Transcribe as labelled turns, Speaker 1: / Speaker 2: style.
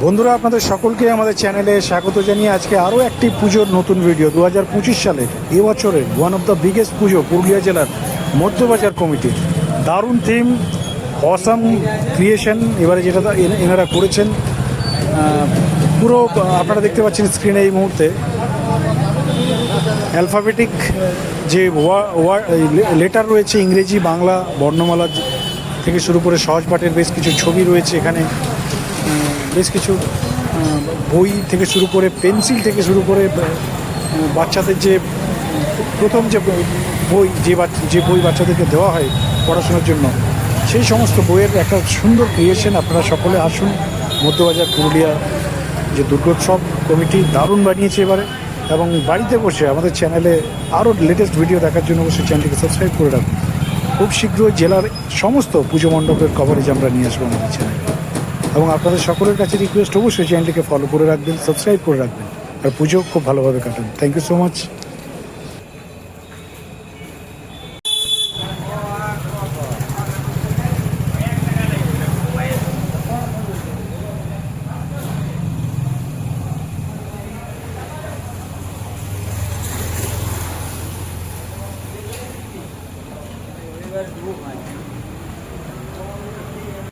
Speaker 1: বন্ধুরা, আপনাদের সকলকে আমাদের চ্যানেলে স্বাগত জানিয়ে আজকে আরও একটি পুজোর নতুন ভিডিও। 2025 সালে এবছরের ওয়ান অফ দ্য বিগেস্ট পুজো পুরুলিয়া জেলার মধ্যবাজার কমিটির দারুণ থিম, অসাম ক্রিয়েশন এবারে যেটা এনারা করেছেন। পুরো আপনারা দেখতে পাচ্ছেন স্ক্রিনে এই মুহূর্তে অ্যালফাবেটিক যে লেটার রয়েছে, ইংরেজি বাংলা বর্ণমালা থেকে শুরু করে সহজ পাঠের বেশ কিছু ছবি রয়েছে এখানে, বেশ কিছু বই থেকে শুরু করে পেন্সিল থেকে শুরু করে বাচ্চাদের যে প্রথম যে বই যে বই বাচ্চাদেরকে দেওয়া হয় পড়াশোনার জন্য, সেই সমস্ত বইয়ের একটা সুন্দর ক্রিয়েশন। আপনারা সকলে আসুন। মধ্যবাজার পুরুলিয়া যে দুর্গোৎসব কমিটি দারুণ বানিয়েছে এবারে, এবং বাড়িতে বসে আমাদের চ্যানেলে আরও লেটেস্ট ভিডিও দেখার জন্য অবশ্যই চ্যানেলটিকে সাবস্ক্রাইব করে রাখুন। খুব শীঘ্রই জেলার সমস্ত পুজো মণ্ডপের কভারেজ আমরা নিয়ে আসবো আমাদের চ্যানেলে, এবং আপনাদের সকলের কাছে রিকোয়েস্ট অবশ্যই চ্যানেলটিকে ফলো করে রাখবেন, সাবস্ক্রাইব করে রাখবেন, আর পুজো খুব ভালোভাবে কাটান। Thank you so much.